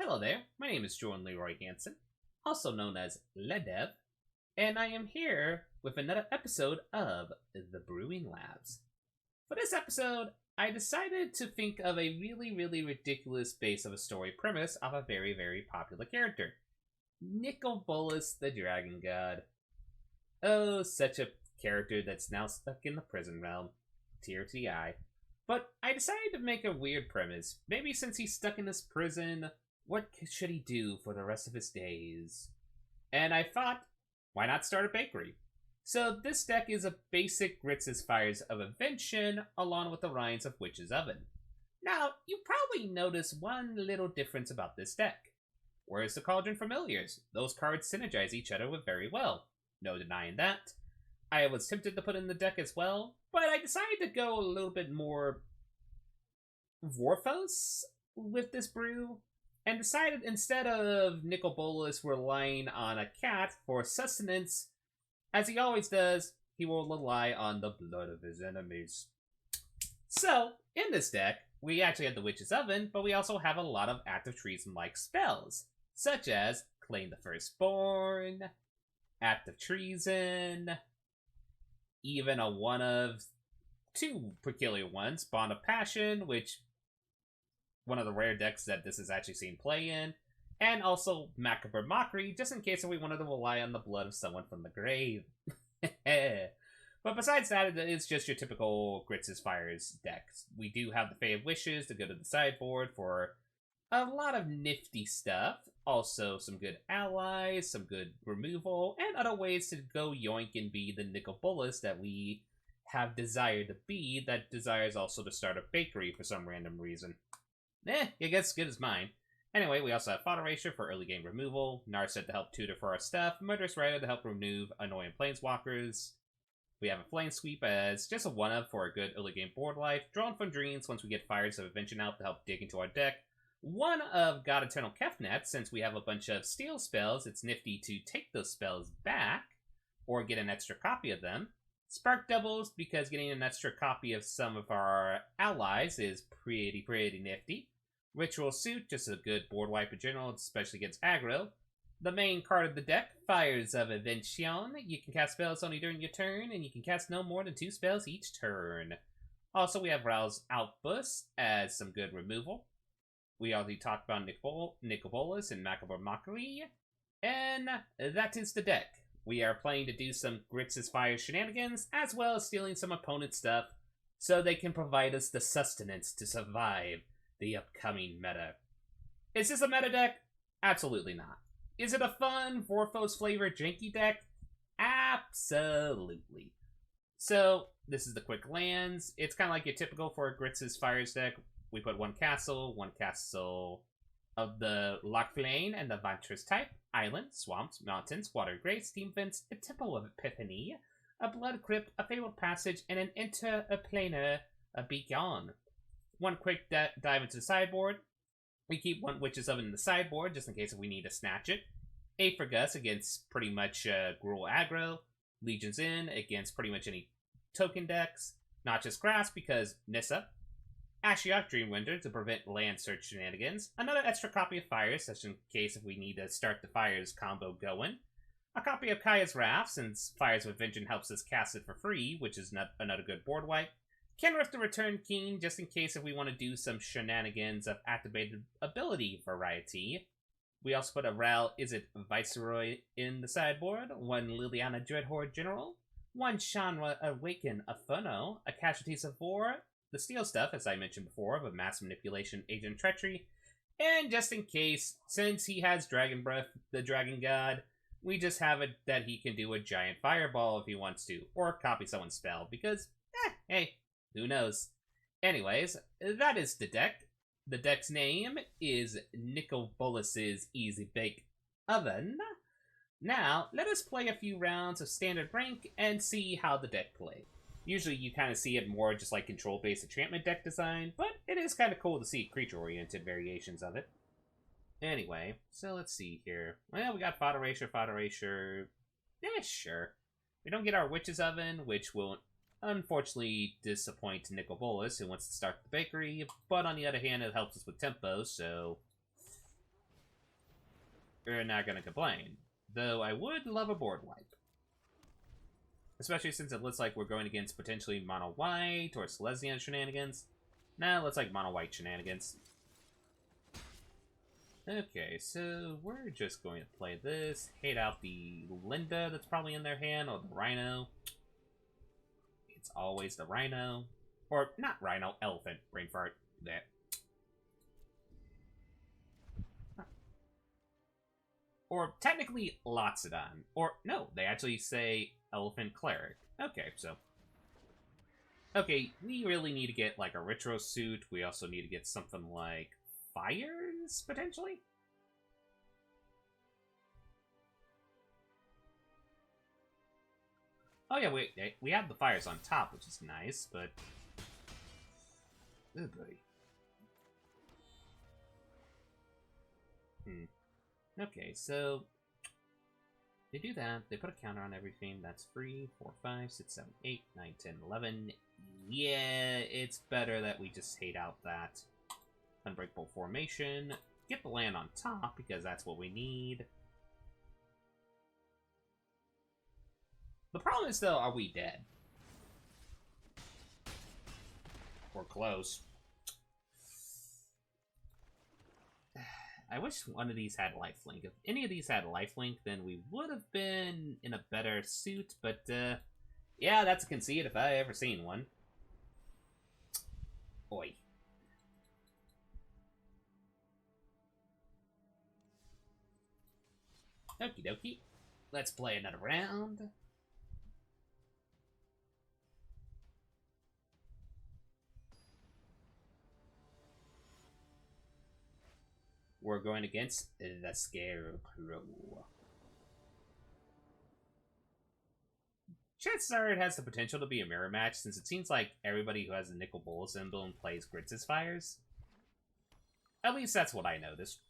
Hello there, my name is Jordan Leroy Hansen, also known as Ledev, and I am here with another episode of the Brewing Labs. For this episode, I decided to think of a really ridiculous base of a story premise of a very popular character. Nicol Bolas, the Dragon God. Oh, such a character that's now stuck in the prison realm. Tear to the eye. But I decided to make a weird premise. Maybe since he's stuck in this prison, what should he do for the rest of his days? And I thought, why not start a bakery? So this deck is a basic Gritz's Fires of Invention, along with the Rhymes of Witch's Oven. Now, you probably notice one little difference about this deck. Whereas the Cauldron Familiars, those cards synergize each other with very well. No denying that. I was tempted to put in the deck as well, but I decided to go a little bit more Vorthos with this brew, and decided instead of Nicol Bolas relying on a cat for sustenance, as he always does, he will rely on the blood of his enemies. So, in this deck, we actually have the Witch's Oven, but we also have a lot of active treason-like spells, such as Claim the Firstborn, Act of Treason, even a one of two peculiar ones, Bond of Passion, which one of the rare decks that this is actually seen play in, and also Macabre Mockery, just in case if we wanted to rely on the blood of someone from the grave. But besides that, it's just your typical Gritz's Fires decks. We do have the Fae of Wishes to go to the sideboard for a lot of nifty stuff. Also, some good allies, some good removal, and other ways to go yoink and be the Nicol Bolas that we have desired to be, that desires also to start a bakery for some random reason. It gets good as mine. Anyway, we also have Fodder Erasure for early game removal, Narset to help tutor for our stuff, Murderous Rider to help remove annoying planeswalkers. We have a Flame Sweep as just a one-up for a good early game board life, Drawn from Dreams once we get Fires of Invention out to help dig into our deck. One of God Eternal Kefnet, since we have a bunch of steal spells, it's nifty to take those spells back, or get an extra copy of them. Spark Doubles, because getting an extra copy of some of our allies is pretty nifty. Ritual Suit, just a good board wipe in general, especially against aggro. The main card of the deck, Fires of Invention. You can cast spells only during your turn, and you can cast no more than 2 spells each turn. Also, we have Rouse Outburst as some good removal. We already talked about Nicol Bolas and Macabre Mockery. And that is the deck. We are playing to do some Gritz's Fire shenanigans, as well as stealing some opponent stuff, so they can provide us the sustenance to survive the upcoming meta. Is this a meta deck? Absolutely not. Is it a fun, Vorthos flavored janky deck? Absolutely. So, this is the quick lands. It's kind of like your typical for a Gritz's Fires deck. We put one castle of the Lochflane and the Ventress type, island, swamps, mountains, water graves, steam vents, a temple of epiphany, a blood crypt, a fabled passage, and an interplanar beacon. One quick dive into the sideboard. We keep one Witch's Oven in the sideboard, just in case if we need to snatch it. Aphragus against pretty much Gruul aggro. Legion's In against pretty much any token decks. Not just Grass, because Nissa. Ashiok Dreamwinder to prevent land search shenanigans. Another extra copy of Fires, just in case if we need to start the Fires combo going. A copy of Kaya's Wrath, since Fires of Invention helps us cast it for free, which is another good board wipe. Kenrith the Return King, just in case if we want to do some shenanigans of activated ability variety. We also put a Ral Izzet Viceroy in the sideboard, one Liliana Dreadhorde General, one Shanra Awaken Inferno, a Casualties of War, the steel stuff, as I mentioned before, of a Mass Manipulation Agent of Treachery, and just in case, since he has Dragon Breath, the Dragon God, we just have it that he can do a giant fireball if he wants to, or copy someone's spell, because, hey, who knows? Anyways, that is the deck. The deck's name is Nicol Bolas's Easy Bake Oven. Now, let us play a few rounds of Standard Rank and see how the deck plays. Usually you kind of see it more just like control-based enchantment deck design, but it is kind of cool to see creature-oriented variations of it. Anyway, so let's see here. Well, we got Fodder Erasure. Yeah, sure. We don't get our Witch's Oven, which will unfortunately disappoint Nicol Bolas, who wants to start the bakery, but on the other hand, it helps us with tempo, so we're not gonna complain. Though I would love a board wipe. Especially since it looks like we're going against potentially mono white or Silesian shenanigans. Nah, looks like mono white shenanigans. Okay, so we're just going to play this. Hate out the Linda that's probably in their hand, or the Rhino. It's always the Rhino. Or, not Rhino, Elephant. Brain fart. That. Or, technically, Loxodon. Or, no, they actually say Elephant Cleric. Okay, so. Okay, we really need to get, like, a retro suit. We also need to get something like fires, potentially? Oh yeah, we have the fires on top, which is nice, but... Oh boy. Okay, so... They do that, they put a counter on everything, that's free. 4, 5, 6, 7, 8, 9, 10, 11. Yeah, it's better that we just hate out that Unbreakable Formation. Get the land on top, because that's what we need. The problem is, though, are we dead? Or close. I wish one of these had lifelink. If any of these had lifelink, then we would have been in a better suit, but, yeah, that's a conceit if I ever seen one. Oi. Okie dokie. Let's play another round. We're going against the Scarecrow. Chances are it has the potential to be a mirror match, since it seems like everybody who has the Nicol Bolas emblem plays Gritz's Fires. At least that's what I noticed.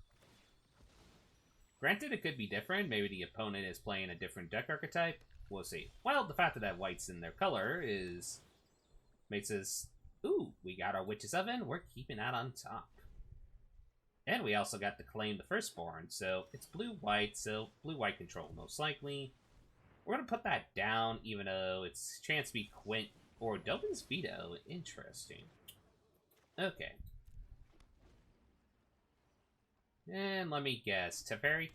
Granted, it could be different. Maybe the opponent is playing a different deck archetype. We'll see. Well, the fact that white's in their color is... makes us... Ooh, we got our Witch's Oven. We're keeping that on top. And we also got to claim the Firstborn, so it's blue-white, so blue-white control most likely. We're going to put that down, even though it's chance to be Quint or Dovin's Veto. Interesting. Okay. And let me guess, Teferi?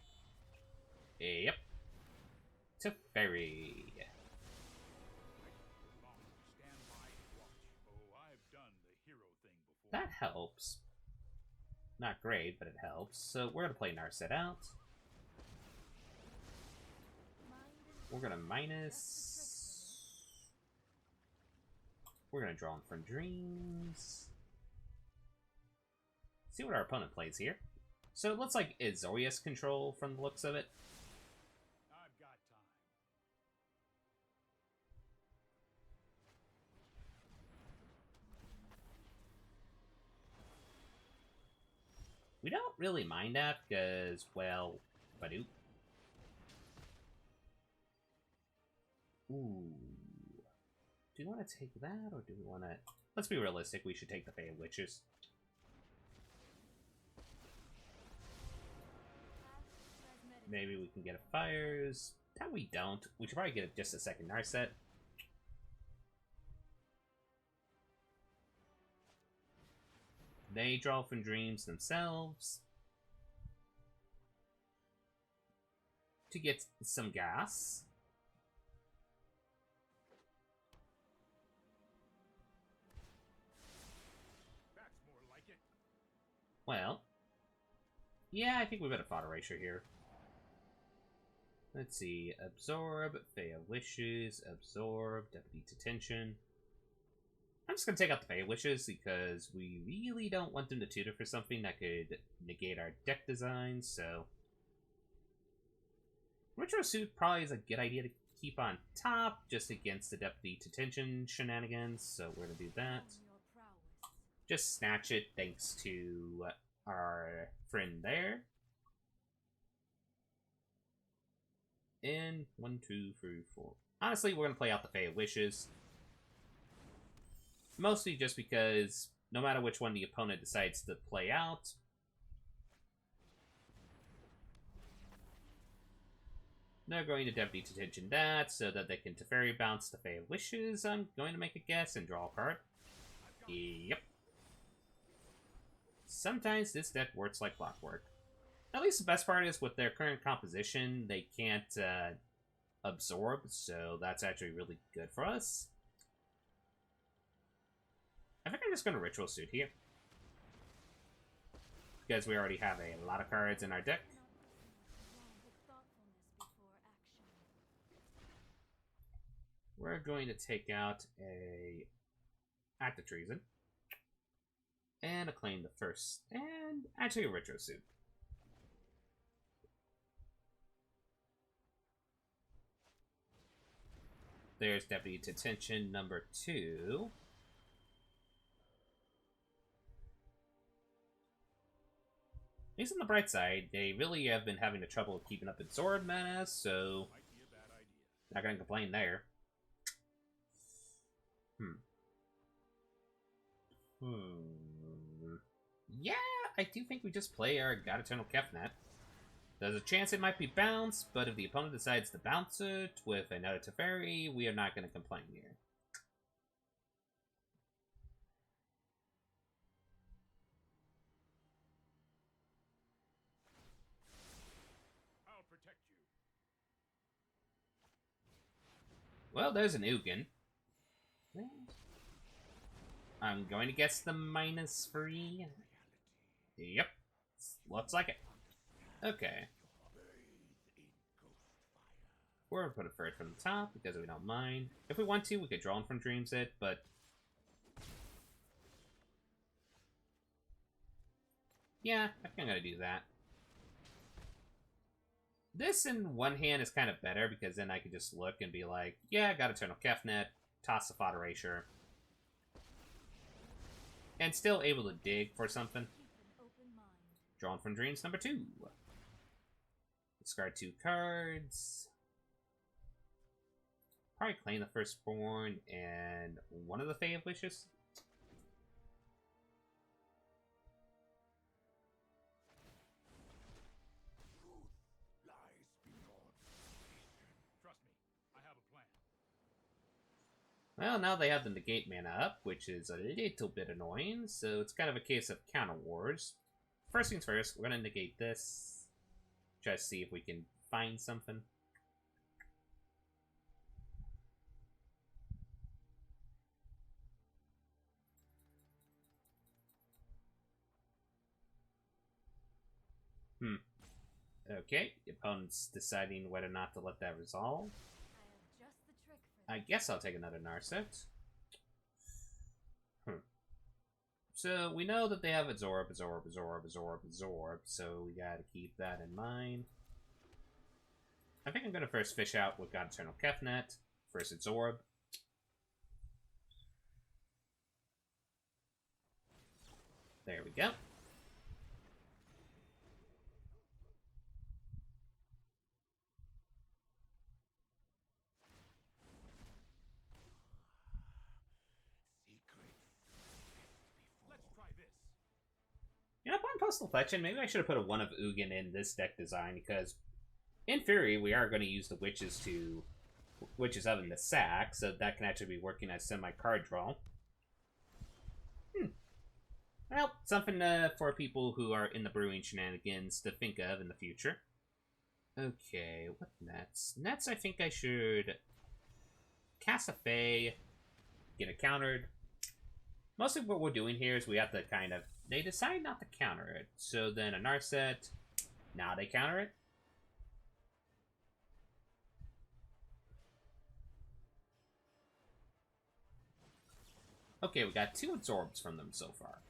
Yep. Teferi. That helps. Not great, but it helps. So we're going to play Narset out. We're going to minus... We're going to draw in from Dreams. See what our opponent plays here. So it looks like Azorius control from the looks of it. I've got time. We don't really mind that because, well, Badoo. Ooh. Do you want to take that, or do we want to... Let's be realistic, we should take the Fae of Wishes. Maybe we can get a Fires. That we don't. We should probably get just a second Narset. They draw from Dreams themselves to get some gas. That's more like it. Well, yeah, I think we better fodder erasure here. Let's see. Absorb, Fae of Wishes, Absorb, Deputy Detention. I'm just going to take out the Fae of Wishes because we really don't want them to tutor for something that could negate our deck design, so... Retro Suit probably is a good idea to keep on top, just against the Deputy Detention shenanigans, so we're going to do that. Just snatch it thanks to our friend there. And 1, 2, 3, 4. Honestly, we're going to play out the Fae of Wishes. Mostly just because no matter which one the opponent decides to play out, They're going to Deputy Detention that so that they can Teferi bounce the Fae of Wishes. I'm going to make a guess and draw a card. Yep. Sometimes this deck works like clockwork. At least the best part is with their current composition, they can't absorb, so that's actually really good for us. I think I'm just going to Ritual Suit here. Because we already have a lot of cards in our deck. We're going to take out a Act of Treason. And Acclaim the First. And actually a Retro Suit. There's Deputy Detention number 2. At least on the bright side, they really have been having the trouble keeping up Absorb mana, so not gonna complain there. Yeah, I do think we just play our God Eternal Kefnet. There's a chance it might be bounced, but if the opponent decides to bounce it with another Teferi, we are not going to complain here. I'll protect you. Well, there's an Ugin. I'm going to guess the -3. Yep. Looks like it. Okay. We're going to put it first from the top because we don't mind. If we want to, we could draw in from Dreams it, but... yeah, I think I'm going to do that. This in one hand is kind of better because then I could just look and be like, yeah, I got Eternal Kefnet, toss the Fodder Erasure. And still able to dig for something. Drawn from Dreams number 2. Discard 2 cards. Probably claim the Firstborn and one of the Fae of Wishes. Trust me, I have a plan. Well, now they have the negate mana up, which is a little bit annoying, so it's kind of a case of counter wars. First things first, we're going to negate this. Try to see if we can find something. Okay, the opponent's deciding whether or not to let that resolve. I guess I'll take another Narset. So we know that they have Absorb, Absorb, Absorb, Absorb, Absorb, so we gotta keep that in mind. I think I'm gonna first fish out with God Eternal Kefnet, first Absorb. There we go. You know, upon post-reflection, maybe I should have put a one of Ugin in this deck design, because in theory, we are going to use the Witches Oven to sack, so that can actually be working as semi-card draw. Well, something for people who are in the Brewing shenanigans to think of in the future. Okay, what next? Next, I think I should cast a Fae, get it countered. Mostly what we're doing here is we have to kind of... they decide not to counter it. So then a Narset, now they counter it. Okay, we got 2 Absorbs from them so far.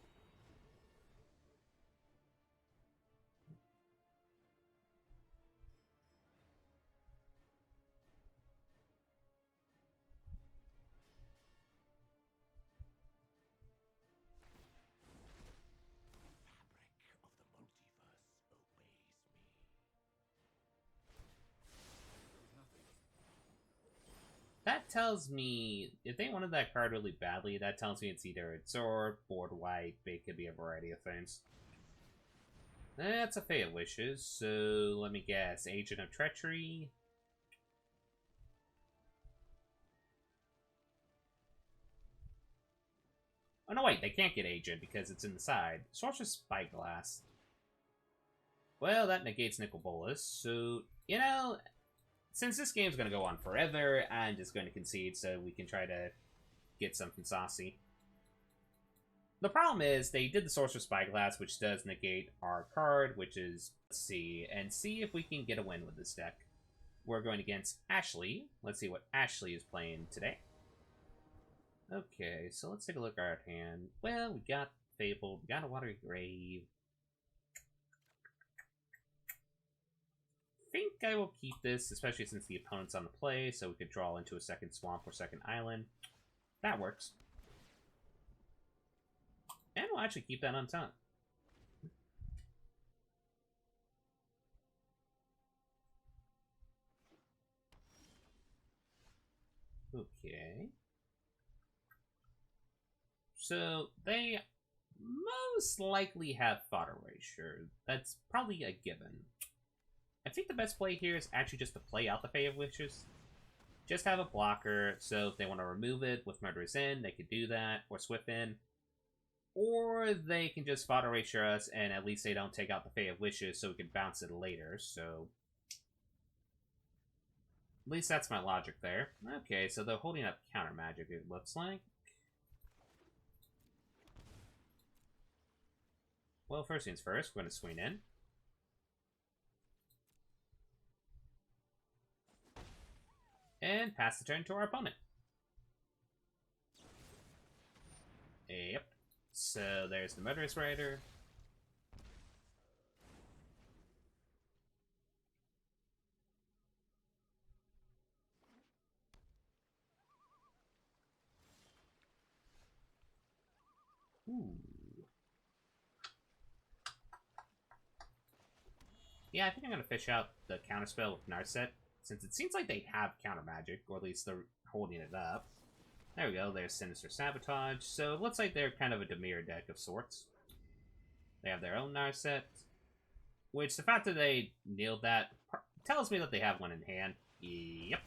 That tells me, if they wanted that card really badly, that tells me it's either Absorb, board wipe, it could be a variety of things. That's a Fae of Wishes, so let me guess, Agent of Treachery, Oh, no, wait, they can't get Agent because it's in the side. Sorcerer's Spyglass. Well, that negates Nicol Bolas, so, you know, since this game's going to go on forever, I'm just going to concede so we can try to get something saucy. The problem is, they did the Sorcerer's Spyglass, which does negate our card, which is, let's see, and see if we can get a win with this deck. We're going against Ashley. Let's see what Ashley is playing today. Okay, so let's take a look at our hand. Well, we got Fable, we got a Watery Grave. I think I will keep this, especially since the opponent's on the play, so we could draw into a second swamp or second island. That works. And we'll actually keep that untapped. Okay. So, they most likely have Fodder Erasure. That's probably a given. I think the best play here is actually just to play out the Fae of Wishes. Just have a blocker, so if they want to remove it with Murderous In, they could do that, or Swift In. Or they can just Fodder Erasure us, and at least they don't take out the Fae of Wishes, so we can bounce it later, so... At least that's my logic there. Okay, so they're holding up counter magic, it looks like. Well, first things first, we're going to swing in. And pass the turn to our opponent. Yep. So there's the Murderous Rider. Ooh. Yeah, I think I'm going to fish out the counterspell with Narset, since it seems like they have counter magic, or at least they're holding it up. There we go, there's Sinister Sabotage. So it looks like they're kind of a Dimir deck of sorts. They have their own Narset, which the fact that they nailed that tells me that they have one in hand. Yep.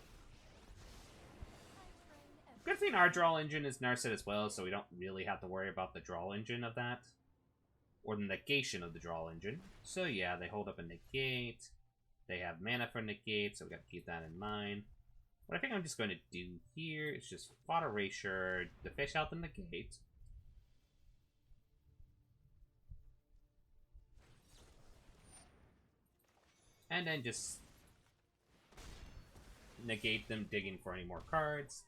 Good thing our draw engine is Narset as well, so we don't really have to worry about the draw engine of that. Or the negation of the draw engine. So yeah, they hold up a negate. They have mana for negate, so we got to keep that in mind. What I think I'm just going to do here is just Fodder Erasure to fish out the negate. And then just negate them digging for any more cards.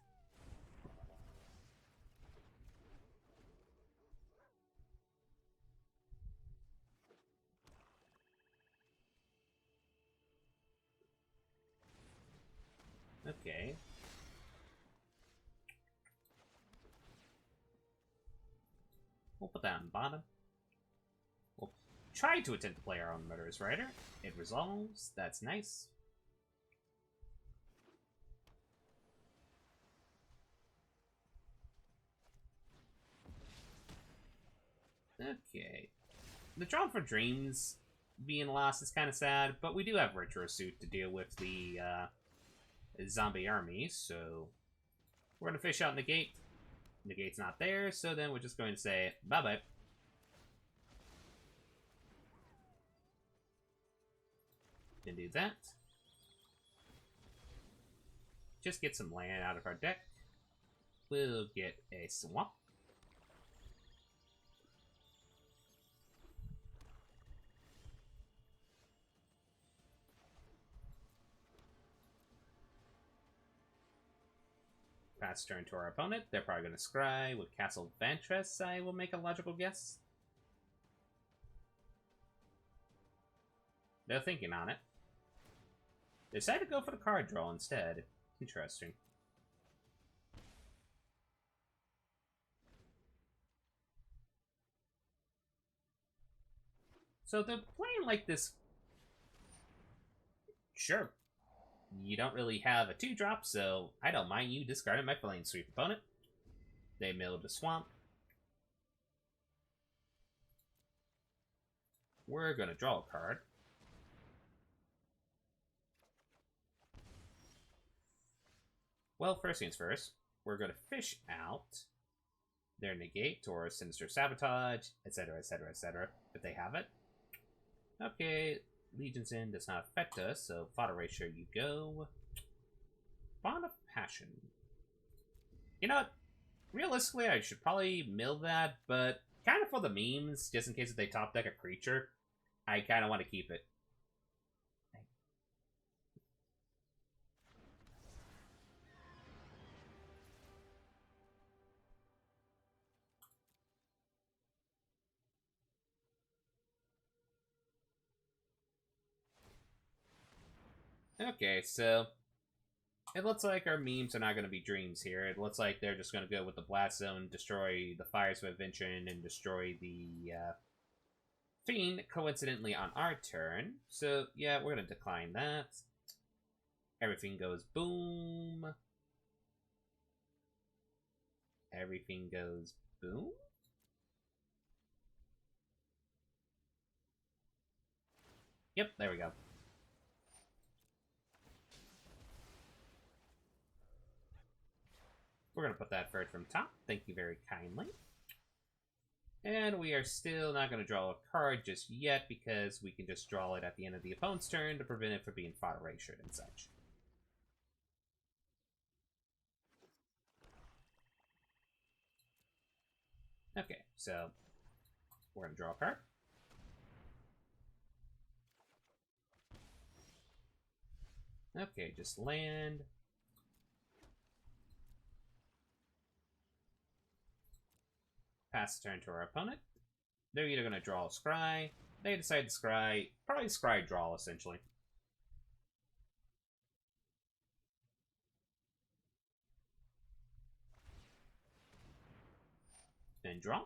Okay. We'll put that on the bottom. We'll try to attempt to play our own Murderous Rider. It resolves. That's nice. Okay. The Drawn for Dreams being lost is kind of sad, but we do have Retro Suit to deal with the zombie army, so we're going to fish out Negate. Negate's not there, so then we're just going to say bye-bye. Can do that. Just get some land out of our deck. We'll get a swamp. Pass turn to our opponent. They're probably going to scry with Castle Vantress, I will make a logical guess. They're thinking on it. They decided to go for the card draw instead. Interesting. So they're playing like this. Sure. You don't really have a 2-drop, so I don't mind you discarding my Flame Sweep opponent. They milled a swamp. We're going to draw a card. Well, first things first, we're going to fish out their negate or sinister sabotage, etc., etc., etc., if they have it. Okay, Legion's in does not affect us, so fodder ratio you go. Bond of Passion. You know what? Realistically, I should probably mill that, but kind of for the memes, just in case if they top deck a creature, I kind of want to keep it. Okay, so it looks like our memes are not going to be dreams here. It looks like they're just going to go with the Blast Zone, destroy the Fires of Invention, and destroy the Fiend, coincidentally, on our turn. So, yeah, we're going to decline that. Everything goes boom. Everything goes boom. Yep, there we go. We're going to put that third from top. Thank you very kindly. And we are still not going to draw a card just yet because we can just draw it at the end of the opponent's turn to prevent it from being fodder ratioed and such. Okay, so we're going to draw a card. Okay, just land. Pass the turn to our opponent. They're either going to draw a scry. They decide to scry. Probably scry draw, essentially. Then draw.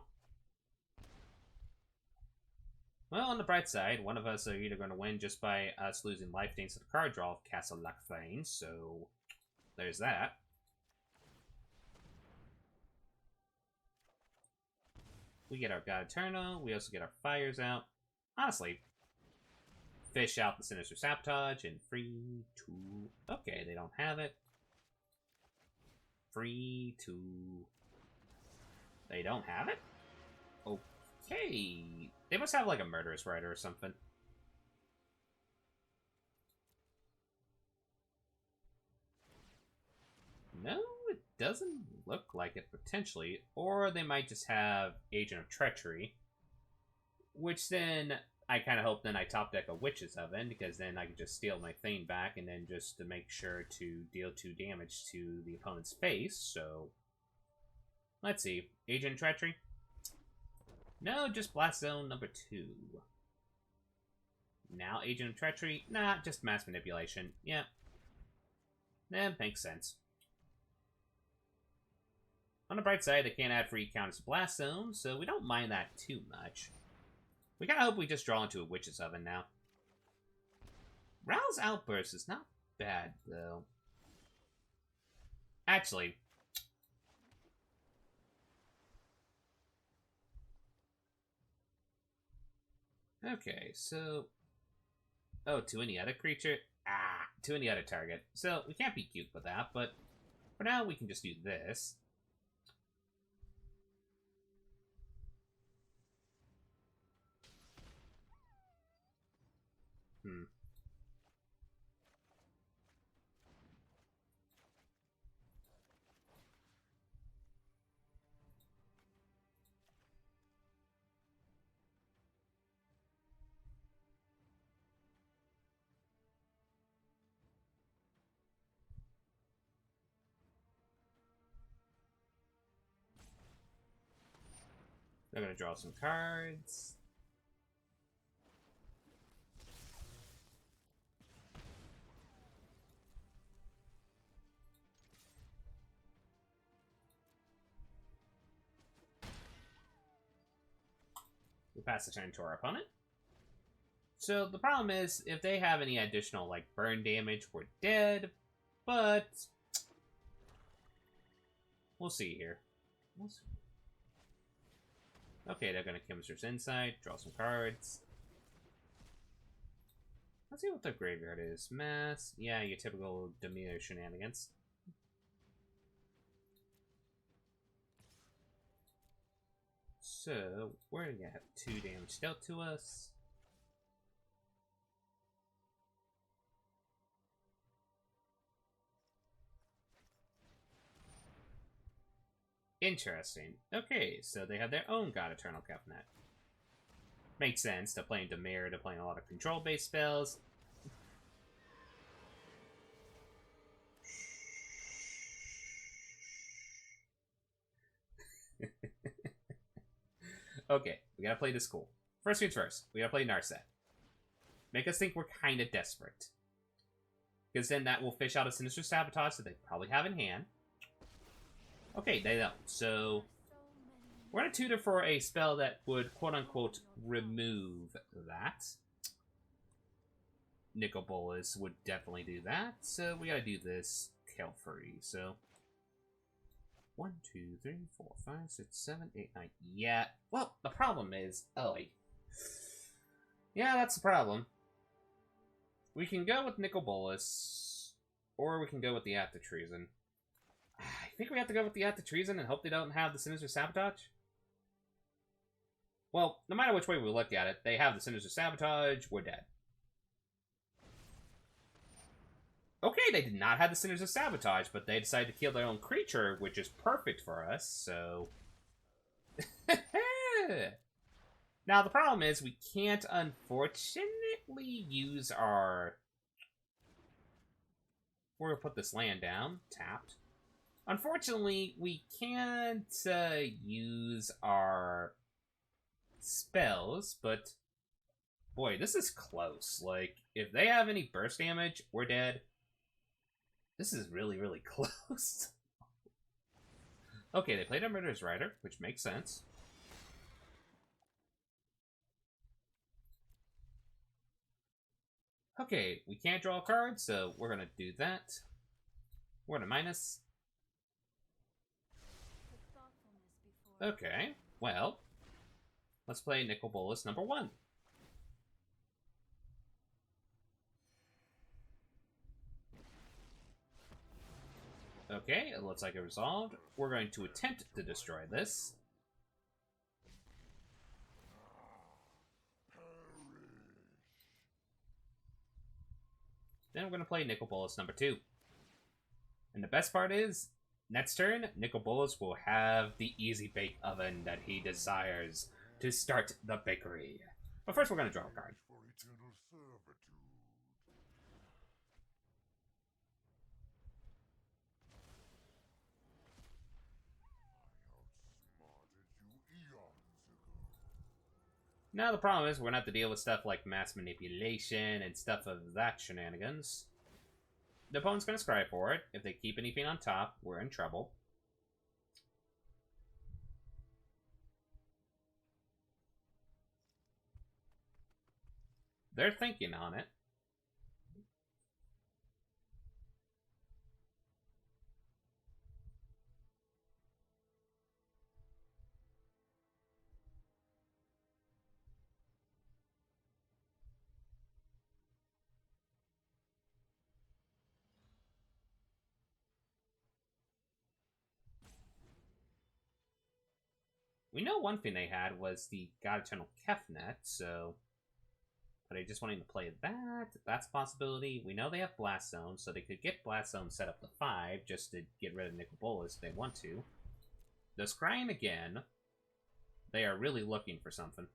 Well, on the bright side, one of us are either going to win just by us losing life thanks to the card draw of Castle Lacthane, so there's that. We get our God Eternal. We also get our fires out. Honestly, fish out the Sinister Sabotage and 3, 2. Okay, they don't have it. 3, 2. They don't have it? Okay. They must have like a Murderous Rider or something. No, it doesn't look like it potentially. Or they might just have Agent of Treachery. Which then, I kind of hope then I top deck a Witch's Oven, because then I can just steal my Thane back, and then just to make sure to deal 2 damage to the opponent's face, so... Let's see. Agent of Treachery? No, just Blast Zone number 2. Now Agent of Treachery? Nah, just Mass Manipulation. Yeah. That makes sense. On the bright side, they can't add free counters to Blast Zone, so we don't mind that too much. We gotta hope we just draw into a Witch's Oven now. Rouse Outburst is not bad, though. Actually... Okay, so... Oh, to any other creature? Ah, to any other target. So, we can't be cute with that, but... For now, we can just do this. They're gonna draw some cards. We pass the turn to our opponent. So the problem is, if they have any additional like burn damage, we're dead. But we'll see here. Okay, they're gonna Chemist's Insight, draw some cards. Let's see what their graveyard is. Mass, yeah, your typical Demeter shenanigans. So, we're gonna have 2 damage dealt to us. Interesting. Okay, so they have their own God Eternal Covenant. Makes sense to playing Demir to playing a lot of control-based spells. Okay, we gotta play this cool. First things first, we gotta play Narset. Make us think we're kind of desperate. Because then that will fish out a Sinister Sabotage that they probably have in hand. Okay, they don't. So, we're gonna tutor for a spell that would, quote-unquote, remove that. Nicol Bolas would definitely do that. So, we gotta do this kill free. So, 1, 2, 3, 4, 5, 6, 7, 8, 9. Yeah. Well, the problem is... Oh, wait. Yeah, that's the problem. We can go with Nicol Bolas, or we can go with the Act of Treason. I think we have to go with the Act of Treason and hope they don't have the Sinister Sabotage. Well, no matter which way we look at it, they have the Sinister Sabotage, we're dead. Okay, they did not have the Sinister Sabotage, but they decided to kill their own creature, which is perfect for us, so... Now, the problem is we can't, unfortunately, use our... We're going to put this land down, tapped. Unfortunately, we can't use our spells, but... Boy, this is close. Like, if they have any burst damage, we're dead. This is really, really close. Okay, they played a Murderous Rider, which makes sense. Okay, we can't draw a card, so we're gonna do that. We're gonna minus. Okay, well, let's play Nicol Bolas number 1. Okay, it looks like it resolved. We're going to attempt to destroy this. Then we're going to play Nicol Bolas number 2. And the best part is, next turn, Nicol Bolas will have the easy bake oven that he desires to start the bakery. But first we're going to draw a card. Now the problem is we're going to have to deal with stuff like mass manipulation and stuff of that shenanigans. The opponent's going to scry for it. If they keep anything on top, we're in trouble. They're thinking on it. We know one thing they had was the God Eternal Kefnet, so... But I just wanting to play that. That's a possibility. We know they have Blast Zone, so they could get Blast Zone set up to 5 just to get rid of Nicol Bolas if they want to. They're scrying again. They are really looking for something.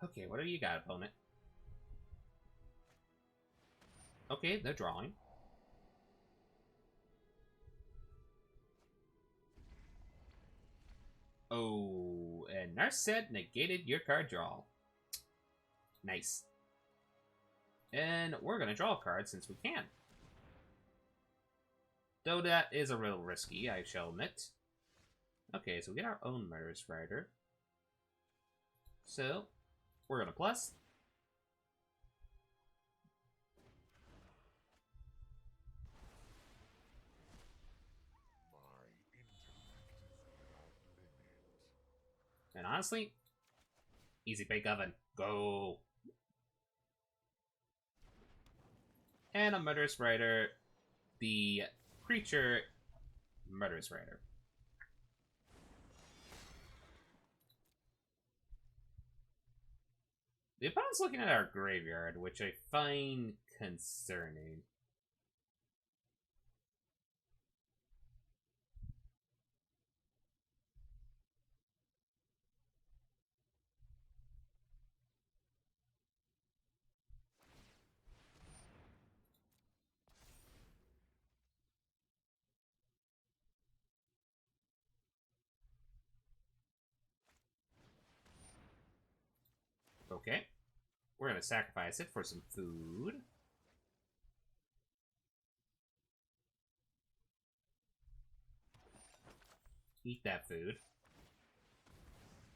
Okay, what do you got, opponent? Okay, they're drawing. Oh, and Narset negated your card draw. Nice. And we're going to draw a card since we can. Though that is a little risky, I shall admit. Okay, so we get our own Murderous Rider. So, we're going to plus. And honestly, Easy bake oven. Go. And a murderous rider. The creature, murderous rider. The opponent's looking at our graveyard, which I find concerning. Okay. We're going to sacrifice it for some food. Eat that food.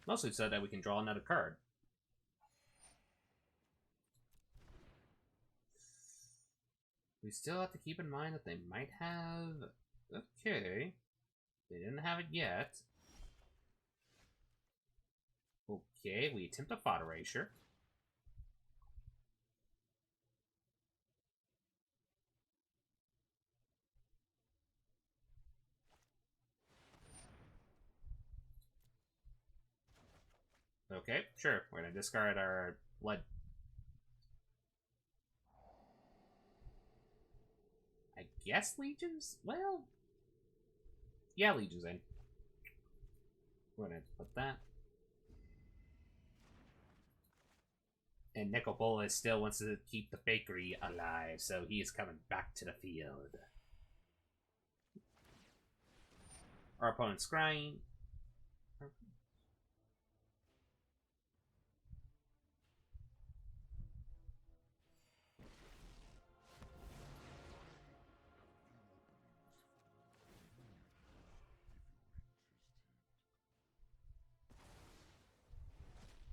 Mostly so that we can draw another card. We still have to keep in mind that they might have... Okay. They didn't have it yet. Okay, we attempt a fodder erasure. Okay, sure. We're gonna discard our blood. I guess Legions? Well... Yeah, Legion's in. We're gonna put that. And Nicol Bolas still wants to keep the bakery alive, so he is coming back to the field. Our opponent's scrying.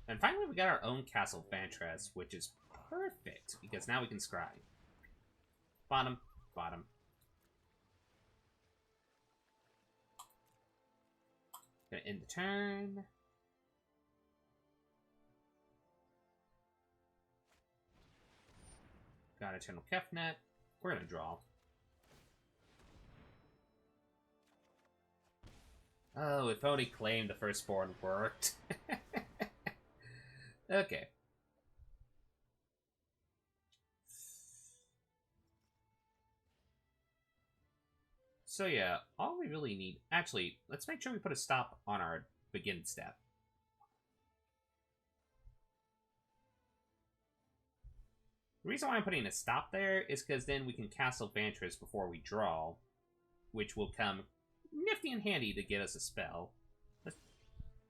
And finally, we got our own Castle Vantress, which is perfect, because now we can scry. Bottom, bottom. Gonna end the turn. Got Eternal Kefnet. We're gonna draw. Oh, if only Claim the Firstborn worked. Okay. So yeah, all we really need... Actually, let's make sure we put a stop on our begin step. The reason why I'm putting a stop there is because then we can Castle Vantress before we draw, which will come nifty and handy to get us a spell.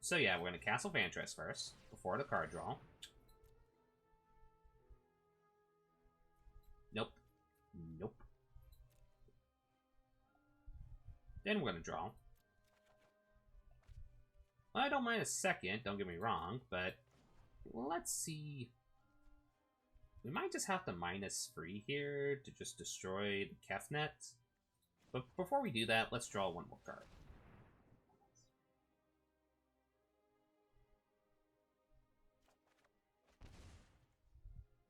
So yeah, we're going to Castle Vantress first, before the card draw. Nope. Nope. Then we're going to draw. I don't mind a second, don't get me wrong, but let's see. We might just have to -3 here to just destroy the Kefnet. But before we do that, let's draw one more card.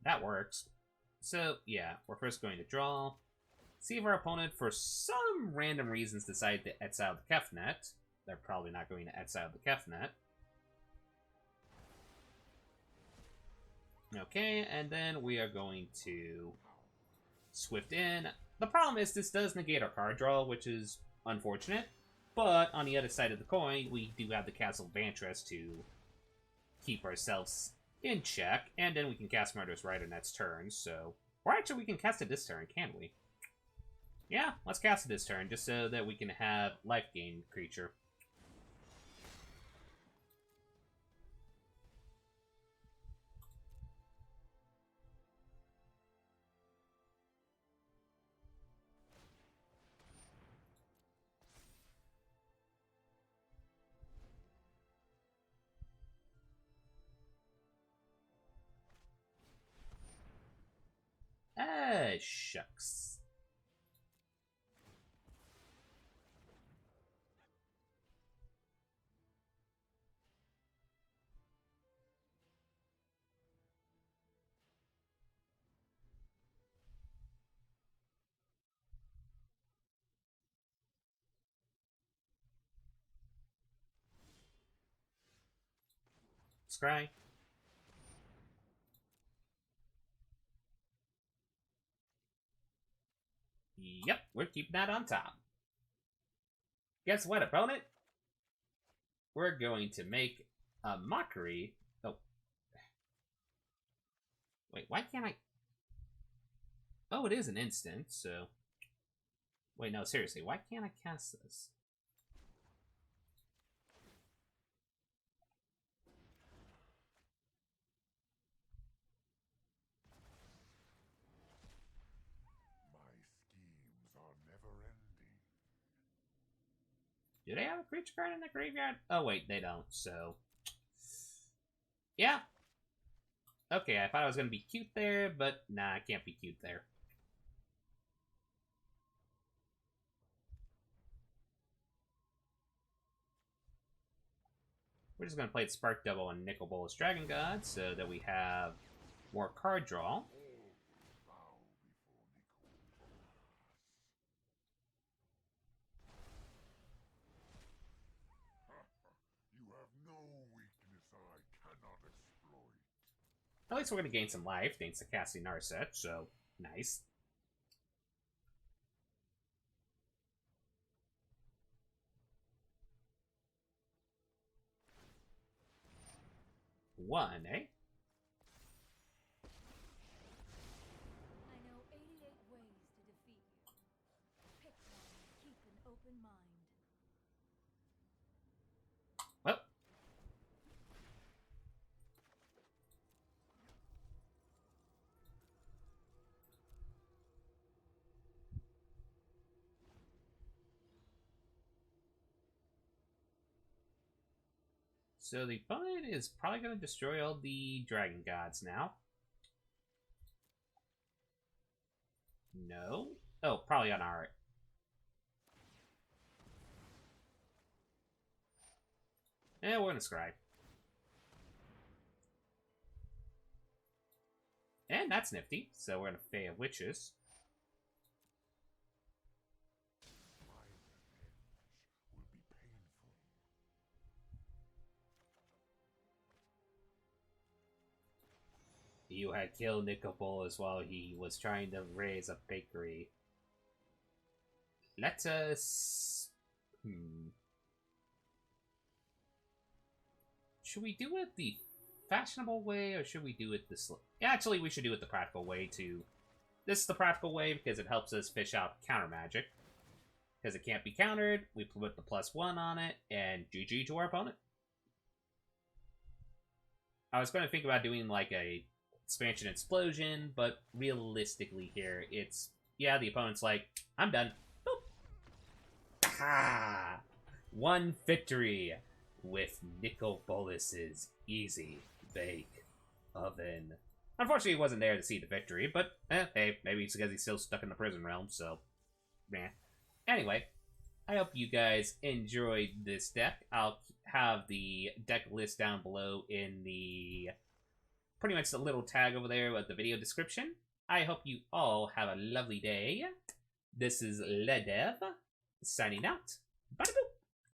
That works. So, yeah, we're first going to draw. See if our opponent, for some random reasons, decided to exile the Kefnet. They're probably not going to exile the Kefnet. Okay, and then we are going to Swift in. The problem is this does negate our card draw, which is unfortunate. But on the other side of the coin, we do have the Castle Vantress to keep ourselves in check. And then we can cast Murderous Rider next turn, so... Or actually, we can cast it this turn, can't we? Yeah, let's cast it this turn, just so that we can have life gain creature. Shucks. Scry. Yep, we're keeping that on top. Guess what, opponent? We're going to make a mockery. Oh. Wait, why can't I... Oh, it is an instant, so... Wait, no, seriously, why can't I cast this? Do they have a creature card in the graveyard? Oh, wait, they don't, so... Yeah. Okay, I thought I was going to be cute there, but nah, I can't be cute there. We're just going to play the Spark Double on Nicol Bolas Dragon God, so that we have more card draw. At least we're going to gain some life thanks to casting Narset, so nice. One, eh? I know 88 ways to defeat you. Pick one and keep an open mind. Well. So the opponent is probably going to destroy all the Dragon Gods now. No. Oh, probably on our... Yeah, we're going to scry. And that's nifty. So we're going to Fae of Wishes. You had killed Nicol Bolas while he was trying to raise a bakery. Let us... Should we do it the fashionable way, or should we do it the... Actually, we should do it the practical way, too. This is the practical way because it helps us fish out counter magic. Because it can't be countered, we put the +1 on it, and GG to our opponent. I was going to think about doing, like, a expansion explosion, but realistically here, it's... Yeah, the opponent's like, I'm done. Boop. Ha! One victory with Nicol Bolas's easy bake oven. Unfortunately, he wasn't there to see the victory, but hey, maybe it's because he's still stuck in the prison realm, so meh. Anyway, I hope you guys enjoyed this deck. I'll have the deck list down below in the pretty much the little tag over there with the video description. I hope you all have a lovely day. This is Ledev, signing out. Bada boop!